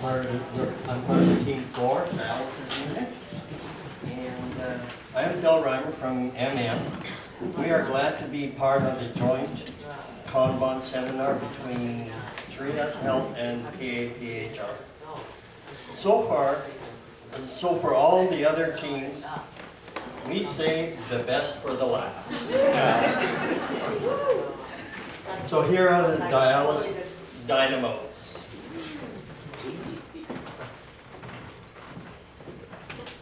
part of the Team 4, Dialysis Unit. And I'm Bill Reimer from MN. We are glad to be part of the joint Kanban seminar between 3S Health and PAPHR. So for all the other teams, we say the best for the last. So here are the dialysis dynamos.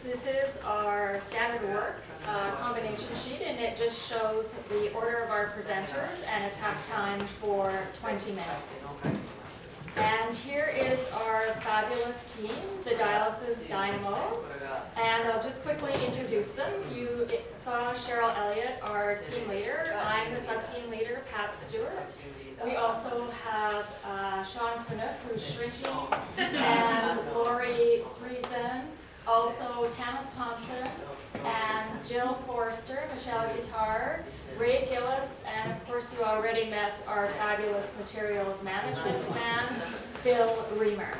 This is our standard work combination sheet, and it just shows the order of our presenters and a takt time for 20 minutes. And here is our fabulous team, the Dialysis Dynamos, and I'll just quickly introduce them. You saw Cheryl Elliott, our team leader. I'm the sub-team leader, Pat Stewart. We also have Sean Phaneuf, who's shrinking, and Lori Friesen, also Tanis Thompson, and Jill Forrester, Michelle Guittard, Ray Gillis, and of course you already met our fabulous materials management man, Bill Reimer.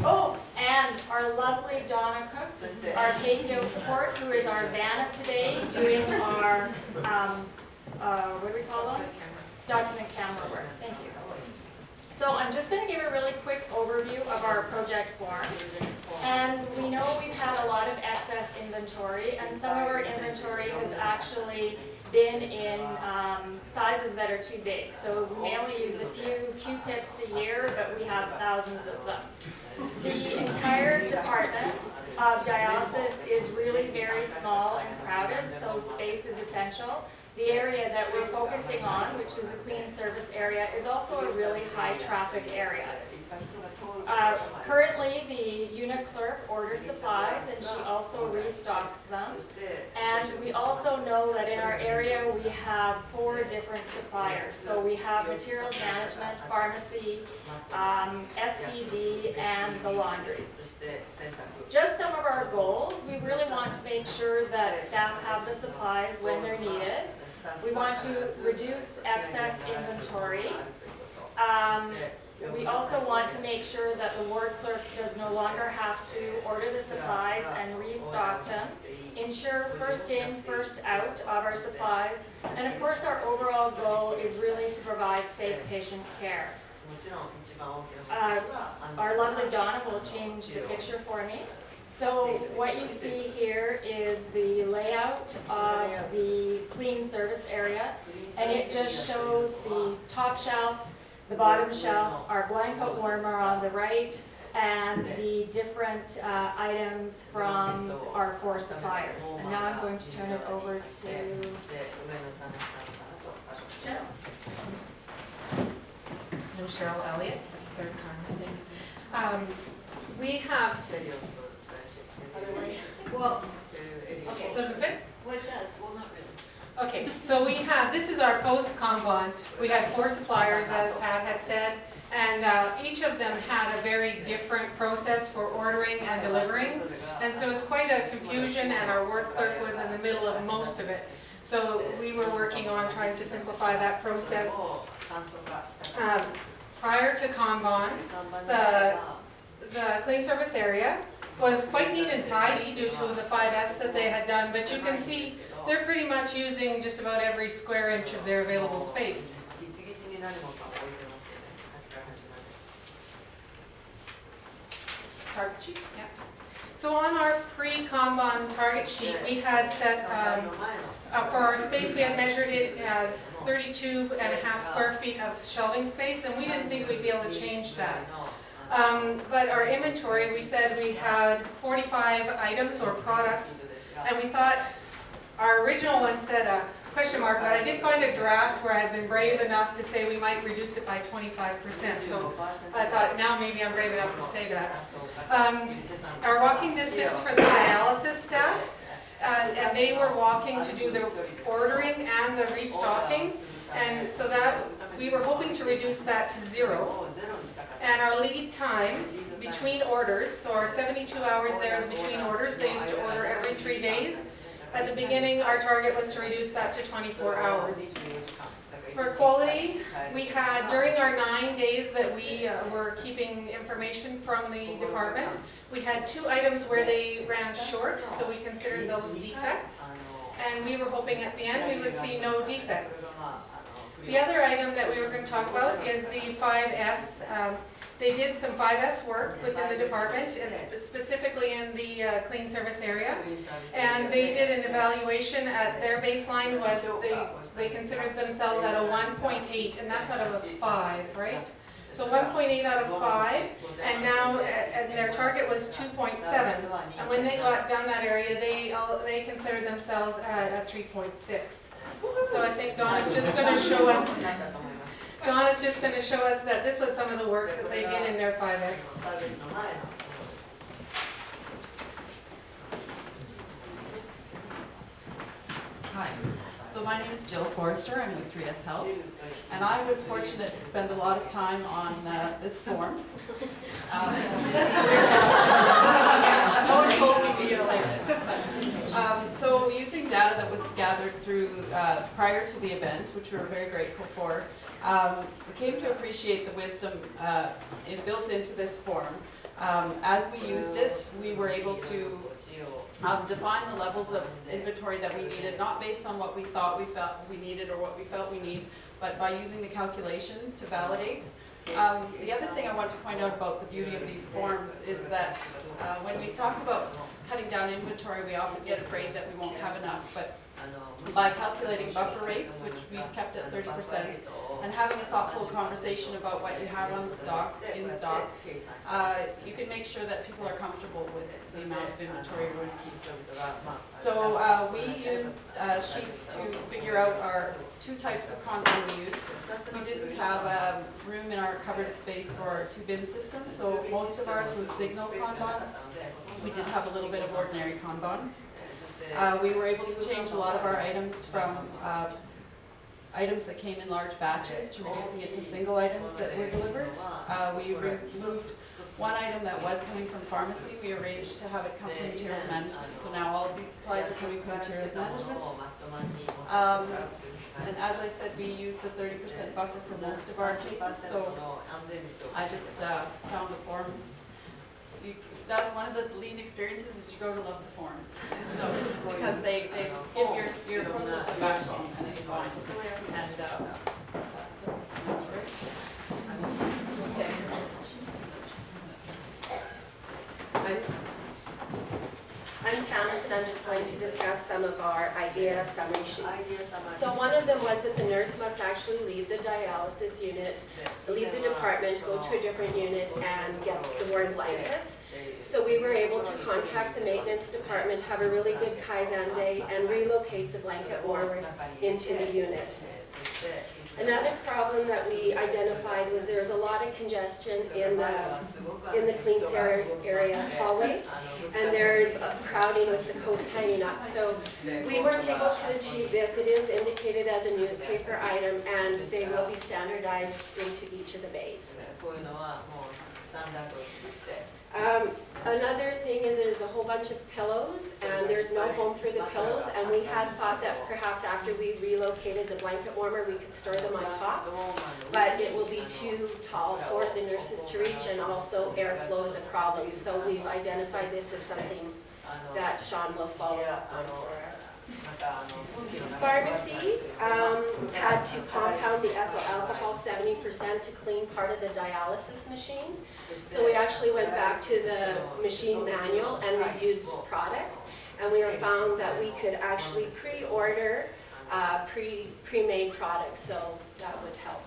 Oh, and our lovely Donna Cook, our KPO support, who is our Vanna today, doing our, what do we call them? Document camera work. Thank you. So I'm just going to give a really quick overview of our project form. And we know we've had a lot of excess inventory, and some of our inventory has actually been in sizes that are too big. So we may only use a few Q-tips a year, but we have thousands of them. The entire department of dialysis is really very small and crowded, so space is essential. The area that we're focusing on, which is the clean service area, is also a really high traffic area. Currently, the unit clerk orders supplies and she also restocks them. And we also know that in our area we have 4 different suppliers. So we have materials management, pharmacy, SPD, and the laundry. Just some of our goals. We really want to make sure that staff have the supplies when they're needed. We want to reduce excess inventory. We also want to make sure that the ward clerk does no longer have to order the supplies and restock them. Ensure first in, first out of our supplies. And of course our overall goal is really to provide safe patient care. Our lovely Donna will change the picture for me. So what you see here is the layout of the clean service area, and it just shows the top shelf, the bottom shelf, our blanket warmer on the right, and the different items from our 4 suppliers. And now I'm going to turn it over to Cheryl. I'm Cheryl Elliott, 3rd time, I think. We have... Well, Okay, does it fit? well, it does. Well, not really. Okay, so we have, this is our post-Kanban. We had 4 suppliers, as Pat had said, and each of them had a very different process for ordering and delivering. And so it was quite a confusion, and our ward clerk was in the middle of most of it. So we were working on trying to simplify that process. Prior to Kanban, the clean service area was quite neat and tidy due to the 5S that they had done, but you can see they're pretty much using just about every square inch of their available space. Target sheet, yeah. So on our pre-Kanban target sheet, we had set, for our space, we had measured it as 32.5 square feet of shelving space, and we didn't think we'd be able to change that. But our inventory, we said we had 45 items or products, and we thought our original one said a question mark, but I did find a draft where I had been brave enough to say we might reduce it by 25%. So I thought now maybe I'm brave enough to say that. Our walking distance for the dialysis staff, and they were walking to do the ordering and the restocking, and so that we were hoping to reduce that to 0. And our lead time between orders, so our 72 hours there is between orders. They used to order every 3 days. At the beginning, our target was to reduce that to 24 hours. For quality, we had, during our 9 days that we were keeping information from the department, we had 2 items where they ran short, so we considered those defects. And we were hoping at the end we would see no defects. The other item that we were going to talk about is the 5S. They did some 5S work within the department, specifically in the clean service area. And they did an evaluation at their baseline was they considered themselves at a 1.8, and that's out of a 5, right? So 1.8 out of 5, and now and their target was 2.7. And when they got done that area, they considered themselves at a 3.6. So I think Donna's just going to show us. Donna's just going to show us that this was some of the work that they did in their 5S. Hi. So my name is Jill Forrester. I'm with 3S Health, and I was fortunate to spend a lot of time on this form. No one told me to type it. So using data that was gathered through prior to the event, which we were very grateful for, we came to appreciate the wisdom built into this form. As we used it, we were able to define the levels of inventory that we needed, not based on what we thought we felt we needed or what we felt we need, but by using the calculations to validate. The other thing I want to point out about the beauty of these forms is that when we talk about cutting down inventory, we often get afraid that we won't have enough, but by calculating buffer rates, which we kept at 30%, and having a thoughtful conversation about what you have on stock, in stock, you can make sure that people are comfortable with the amount of inventory we're going to keep. So we used sheets to figure out our 2 types of Kanban we used. We didn't have room in our covered space for our 2 bin systems, so most of ours was signal Kanban. We did have a little bit of ordinary Kanban. We were able to change a lot of our items from items that came in large batches to reducing it to single items that were delivered. We removed one item that was coming from pharmacy. We arranged to have it come from materials management. So now all of these supplies are coming from materials management. And as I said, we used a 30% buffer for most of our cases. So I just found the form. That's one of the lean experiences is you grow to love the forms. So because they give your process a backbone and it's fine. And that's my story. I'm Tanis, and I'm just going to discuss some of our idea summary sheets. So one of them was that the nurse must actually leave the dialysis unit, leave the department, go to a different unit, and get the warm blankets. So we were able to contact the maintenance department, have a really good Kaizen day, and relocate the blanket warmer into the unit. Another problem that we identified was there was a lot of congestion in the clean area hallway, and there's a crowding with the coats hanging up. So we weren't able to achieve this. It is indicated as a newspaper item, and they will be standardized into each of the bays. Another thing is there's a whole bunch of pillows, and there's no home for the pillows, and we had thought that perhaps after we relocated the blanket warmer we could store them on top, but it will be too tall for the nurses to reach, and also airflow is a problem. So we've identified this as something that Sean will follow up on for us. Pharmacy had to compound the ethyl alcohol 70% to clean part of the dialysis machines. So we actually went back to the machine manual and reviewed some products, and we found that we could actually pre-order pre-made products, so that would help.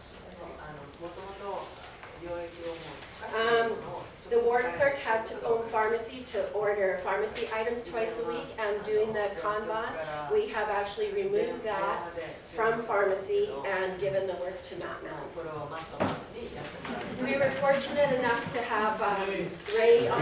The ward clerk had to phone pharmacy to order pharmacy items twice a week, and doing the Kanban, we have actually removed that from pharmacy and given the work to Matt. We were fortunate enough to have Ray on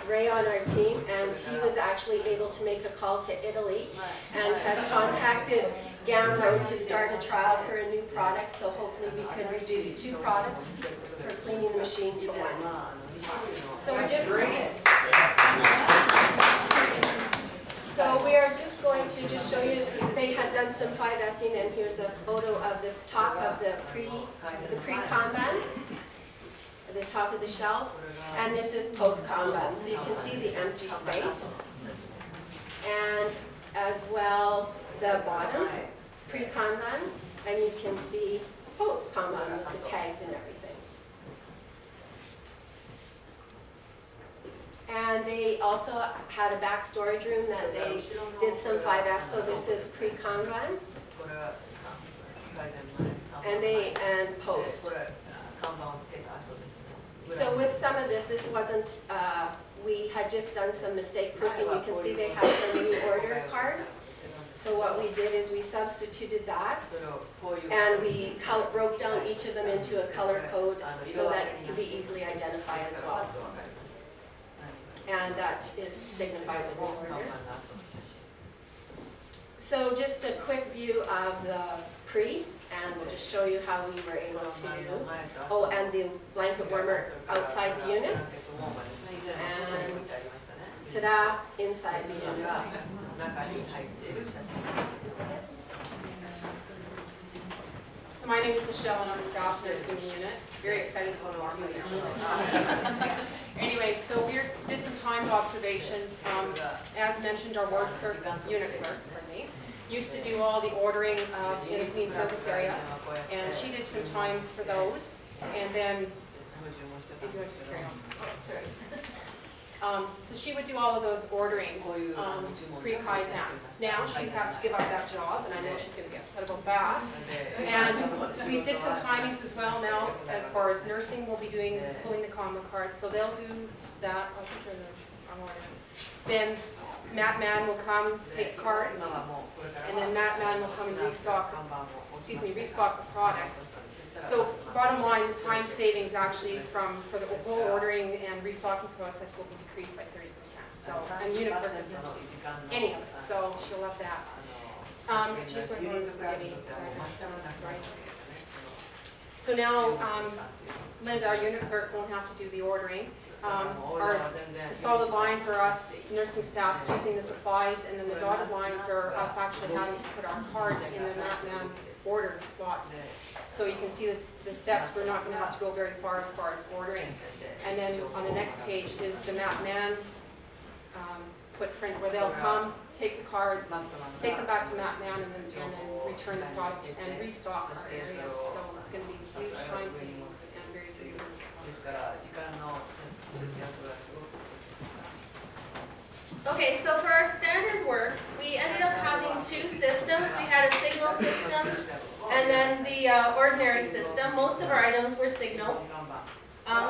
Ray on our team, and he was actually able to make a call to Italy and has contacted Gambro to start a trial for a new product, so hopefully we could reduce 2 products for cleaning the machine to 1. So we're just So we are just going to just show you, they had done some 5S'ing, and here's a photo of the top of the pre-Kanban, the top of the shelf, and this is post-Kanban. So you can see the empty space, and as well the bottom, pre-Kanban, and you can see post-Kanban with the tags and everything. And they also had a back storage room that they did some 5S, so this is pre-Kanban, and post. So with some of this, this wasn't, we had just done some mistake proofing. You can see they have some reorder cards. So what we did is we substituted that, and we broke down each of them into a color code so that it could be easily identified as well. And that signifies a reorder. So just a quick view of the pre, and we'll just show you how we were able to, oh, and the blanket warmer outside the unit, and ta-da, inside the unit. So my name is Michelle, and I'm a staff nurse in the unit. Very excited about walking there. Anyway, so we did some timed observations. As mentioned, our unit clerk, used to do all the ordering in the clean service area, and she did some times for those. And then, if you want to just carry on. Oh, sorry. So she would do all of those orderings pre-Kaizen. Now she has to give up that job, and I know she's going to be upset about that. And we did some timings as well now as far as nursing. We'll be pulling the Kanban cards, so they'll do that. I'll put her in the order. Then Matt Man will come take cards, and then Matt Man will come and restock the products. So bottom line, the time savings actually for the whole ordering and restocking process will be decreased by 30%. So, and unit clerk doesn't have to do any of it, so she'll love that. She just went over the spaghetti. Sorry. So now, Linda, our unit clerk, won't have to do the ordering. The solid lines are us nursing staff using the supplies, and then the dotted lines are us actually having to put our cards in the MatMan order slot. So you can see the steps. We're not going to have to go very far as ordering. And then on the next page is the MatMan footprint, where they'll come, take the cards, take them back to MatMan, and then return the product and restock our area. So it's going to be huge time savings and very good. Okay, so for our standard work, we ended up having two systems. We had a signal system and then the ordinary system. Most of our items were signal.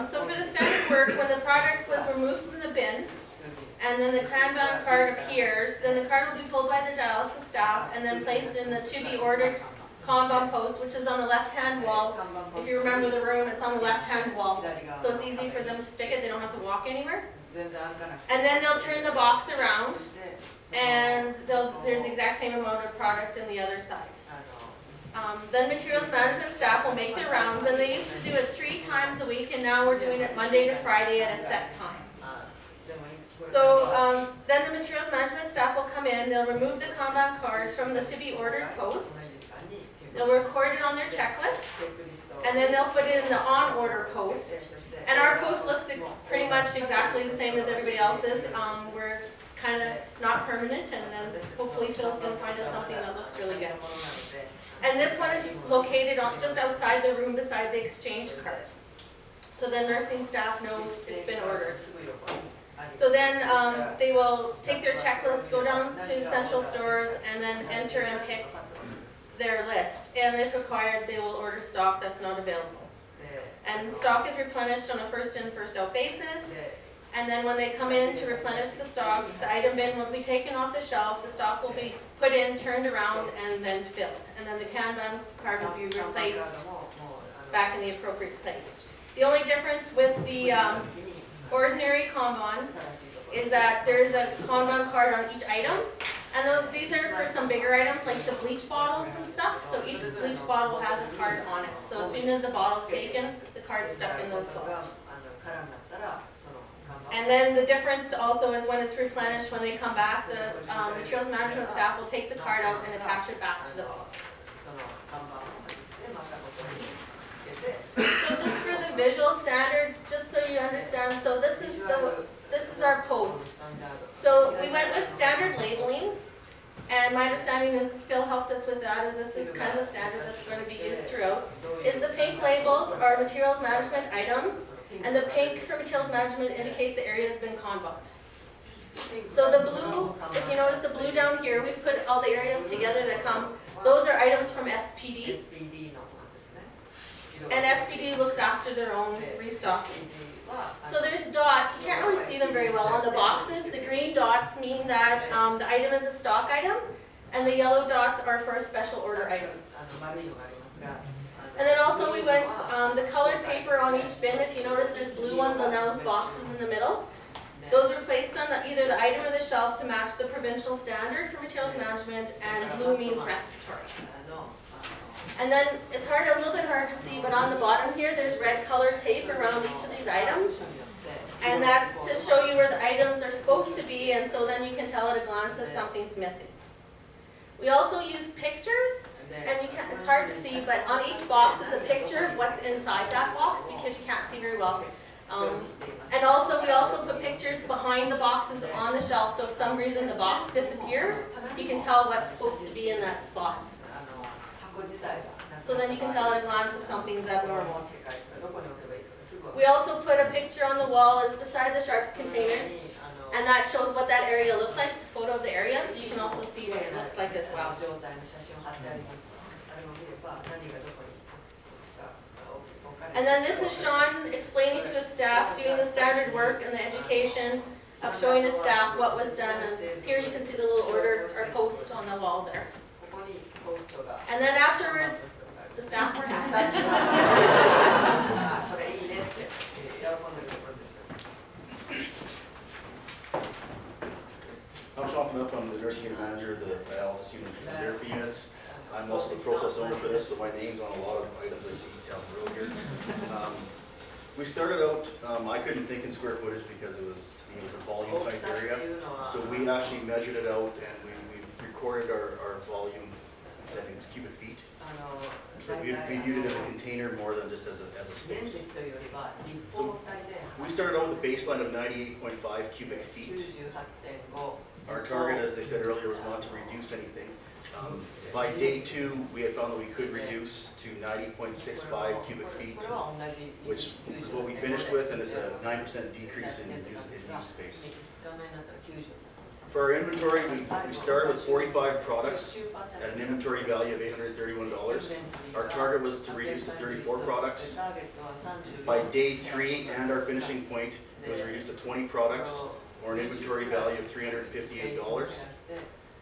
So for the standard work, when the product was removed from the bin, and then the Kanban card appears, then the card will be pulled by the dialysis staff and then placed in the to-be-ordered Kanban post, which is on the left-hand wall. If you remember the room, it's on the left-hand wall. So it's easy for them to stick it. They don't have to walk anywhere. And then they'll turn the box around, and there's the exact same amount of product on the other side. Then materials management staff will make their rounds, and they used to do it 3 times a week, and now we're doing it Monday to Friday at a set time. So then the materials management staff will come in, they'll remove the Kanban cards from the to-be-ordered post, they'll record it on their checklist, and then they'll put it in the on-order post. And our post looks pretty much exactly the same as everybody else's. We're kind of not permanent, and then hopefully Phil's going to find us something that looks really good. And this one is located just outside the room beside the exchange cart. So the nursing staff knows it's been ordered. So then they will take their checklist, go down to central stores, and then enter and pick their list. And if required, they will order stock that's not available. And stock is replenished on a first in, first out basis. And then when they come in to replenish the stock, the item bin will be taken off the shelf, the stock will be put in, turned around, and then filled. And then the Kanban card will be replaced back in the appropriate place. The only difference with the ordinary Kanban is that there's a Kanban card on each item. And these are for some bigger items like the bleach bottles and stuff. So each bleach bottle has a card on it. So as soon as the bottle's taken, the card's stuck in the slot. And then the difference also is when it's replenished, when they come back, the materials management staff will take the card out and attach it back to the book. So just for the visual standard, just so you understand, so this is our post. So we went with standard labeling, and my understanding is Phil helped us with that, is this is kind of the standard that's going to be used throughout. Is the pink labels are materials management items, and the pink for materials management indicates the area has been Kanbaned. So the blue, if you notice the blue down here, we've put all the areas together that come, those are items from SPD. And SPD looks after their own restocking. So there's dots, you can't really see them very well on the boxes. The green dots mean that the item is a stock item, and the yellow dots are for a special order item. And then also we went, the colored paper on each bin, if you notice there's blue ones on those boxes in the middle. Those are placed on either the item or the shelf to match the provincial standard for materials management, and blue means respiratory. And then it's a little bit hard to see, but on the bottom here, there's red colored tape around each of these items. And that's to show you where the items are supposed to be, and so then you can tell at a glance if something's missing. We also use pictures, and it's hard to see, but on each box is a picture of what's inside that box because you can't see very well. And also, we also put pictures behind the boxes on the shelf, so if some reason the box disappears, you can tell what's supposed to be in that spot. So then you can tell at a glance if something's abnormal. We also put a picture on the wall, it's beside the sharps container, and that shows what that area looks like. It's a photo of the area, so you can also see what it looks like as well. And then this is Sean explaining to his staff, doing the standard work and the education of showing his staff what was done. And here you can see the little order or post on the wall there. And then afterwards, the staff were happy. I'm Sean Phillip, I'm the nursing unit manager of the Dialysis Unit and therapy units. I'm also the process owner for this, so my name's on a lot of items I see down the road here. We started out, I couldn't think in square footage because it was a volume type area. So we actually measured it out and we recorded our volume instead of cubic feet. So we viewed it as a container more than just as a space. So we started out with a baseline of 98.5 cubic feet. Our target, as they said earlier, was not to reduce anything. By day 2, we had found that we could reduce to 90.65 cubic feet, which is what we finished with, and is a 9% decrease in use space. For our inventory, we started with 45 products at an inventory value of $831. Our target was to reduce to 34 products. By day 3 and our finishing point, it was reduced to 20 products, or an inventory value of $358.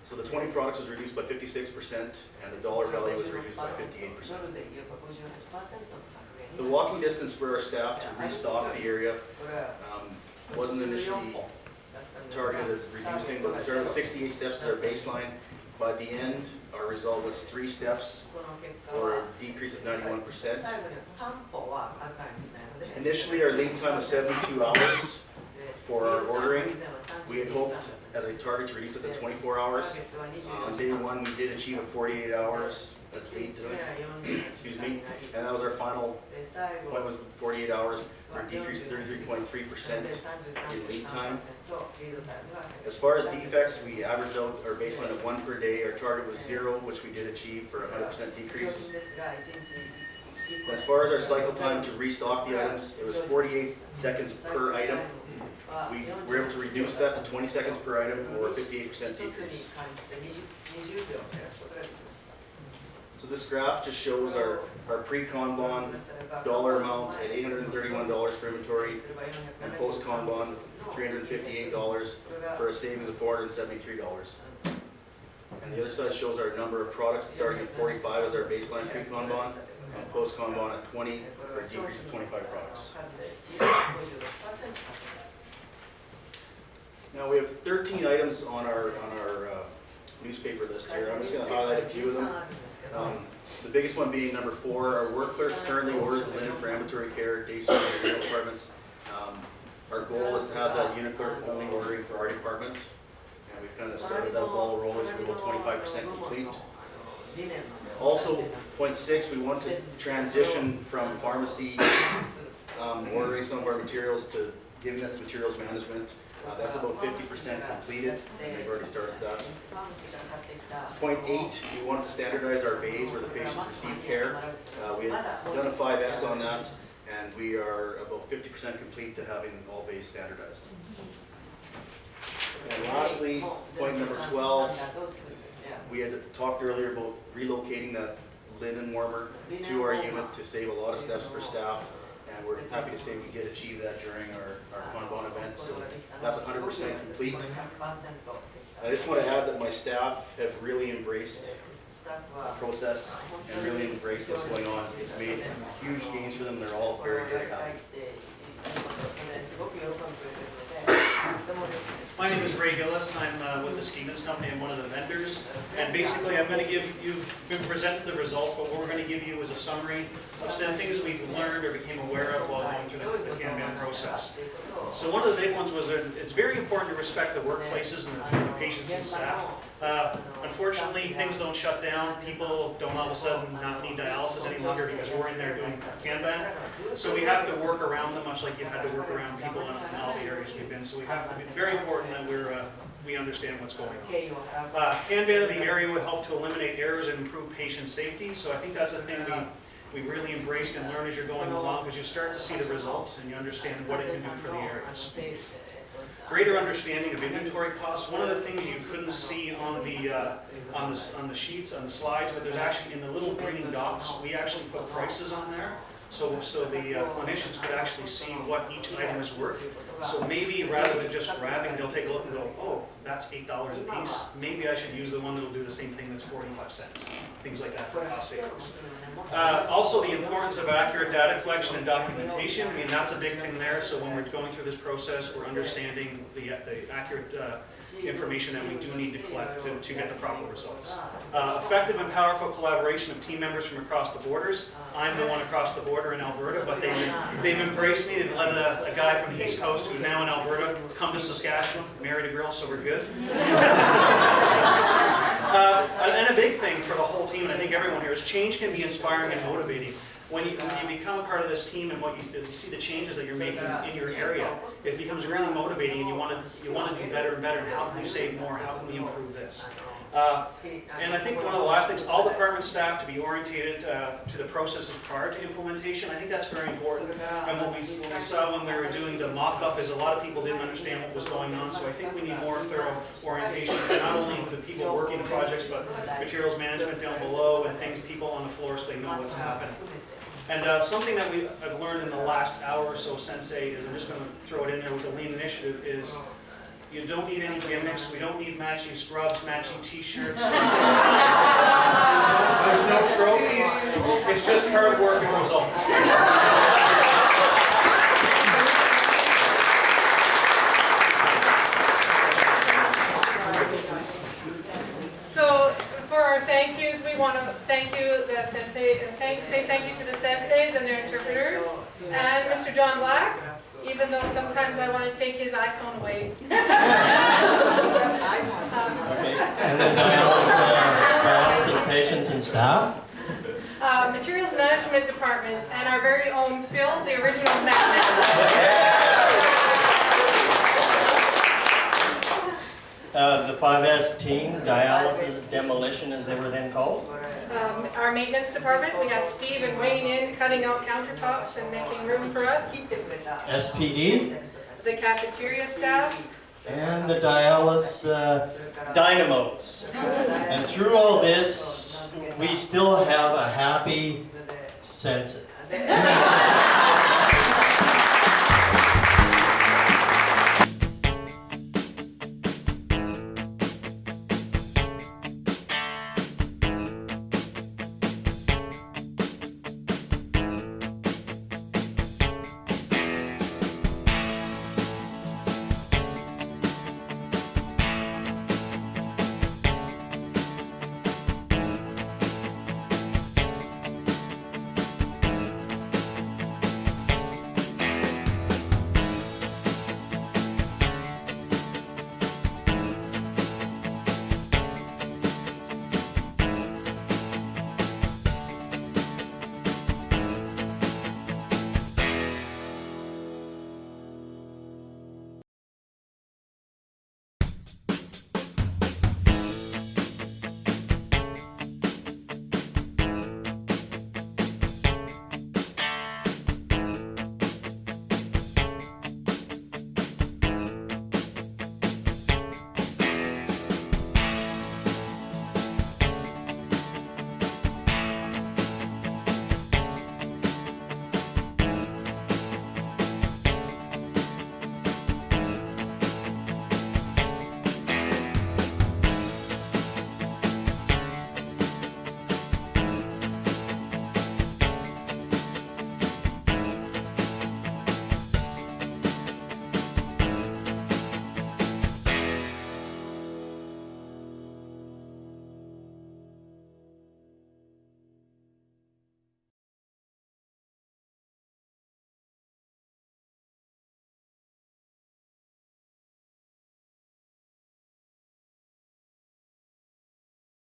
So the 20 products was reduced by 56%, and the dollar value was reduced by 58%. The walking distance for our staff to restock the area wasn't initially targeted as reducing, but we started with 68 steps as our baseline. By the end, our result was 3 steps, or a decrease of 91%. Initially, our lead time was 72 hours for our ordering. We had hoped as a target to reduce it to 24 hours. On day 1, we did achieve a 48 hours as lead time, excuse me, and that was our final point, was 48 hours, or a decrease of 33.3% in lead time. As far as defects, we averaged out our baseline of 1 per day. Our target was 0, which we did achieve for a 100% decrease. As far as our cycle time to restock the items, it was 48 seconds per item. We were able to reduce that to 20 seconds per item, or a 58% decrease. So this graph just shows our pre-Kanban dollar amount at $831 for inventory, and post-Kanban $358 for a savings of $473. And the other side shows our number of products starting at 45 as our baseline pre-Kanban, and post-Kanban at 20 for a decrease of 25 products. Now we have 13 items on our newspaper list here. I'm just going to highlight a few of them. The biggest one being number 4. Our work clerk currently orders the linen for ambulatory care, day surgery, and renal departments. Our our goal is to have that unit clerk only ordering for our department. And we've kind of started that ball rolling, so we're about 25% complete. Also, point 6, we want to transition from pharmacy ordering some of our materials to giving that to materials management. That's about 50% completed, and they've already started that. Point 8, we wanted to standardize our bays where the patients receive care. We had done a 5S on that, and we are about 50% complete to having all bays standardized. And lastly, point number 12, we had talked earlier about relocating that linen warmer to our unit to save a lot of steps for staff. And we're happy to say we did achieve that during our Kanban event, so that's 100% complete. I just want to add that my staff have really embraced the process and really embraced what's going on. It's made huge gains for them. They're all very, very happy. My name is Ray Gillis. I'm with the Stevens Company. I'm one of the vendors. And basically, I'm going to give, you've been presented the results, but what we're going to give you is a summary of some things we've learned or became aware of while going through the Kanban process. So one of the big ones was that it's very important to respect the workplaces and the patients and staff. Unfortunately, things don't shut down. People don't all of a sudden not need dialysis any longer because we're in there doing Kanban. So we have to work around them, much like you've had to work around people in all the areas we've been. So we have to be very important that we understand what's going on. Kanban of the area will help to eliminate errors and improve patient safety. So I think that's the thing we really embraced and learned as you're going along, because you start to see the results and you understand what it can do for the areas. Greater understanding of inventory costs. One of the things you couldn't see on the sheets, on the slides, but there's actually in the little green dots, we actually put prices on there. So the clinicians could actually see what each item is worth. So maybe rather than just grabbing, they'll take a look and go, oh, that's $8 a piece. Maybe I should use the one that'll do the same thing that's 45 cents. Things like that for cost savings. Also, the importance of accurate data collection and documentation. I mean, that's a big thing there. So when we're going through this process, we're understanding the accurate information that we do need to collect to get the proper results. Effective and powerful collaboration of team members from across the borders. I'm the one across the border in Alberta, but they've embraced me. They've let a guy from the East Coast who's now in Alberta come to Saskatchewan, married a girl, so we're good. And a big thing for the whole team, and I think everyone here, is change can be inspiring and motivating. When you become a part of this team and you see the changes that you're making in your area, it becomes really motivating, and you want to do better and better. And how can we save more? How can we improve this? And I think one of the last things, all department staff to be orientated to the processes prior to implementation. I think that's very important. And what we saw when we were doing the mock-up is a lot of people didn't understand what was going on. So I think we need more thorough orientation for not only the people working the projects, but materials management down below and people on the floor, so they know what's happening. And something that I've learned in the last hour or so, Sensei, is I'm just going to throw it in there with the Lean Initiative, is you don't need any gimmicks. We don't need matching scrubs, matching t-shirts. There's no trophies. It's just hard work and results. So for our thank yous, we want to thank you, the sensei, and say thank you to the senseis and their interpreters, and Mr. John Black, even though sometimes I want to take his iPhone away. Okay. And the dialysis patients and staff. Materials Management Department, and our very own Phil, the original magnet. The 5S team, dialysis demolition as they were then called. Our maintenance department, we had Steve and Wayne in cutting out countertops and making room for us. SPD. The cafeteria staff. And the dialysis dynamos. And through all this, we still have a happy sensei.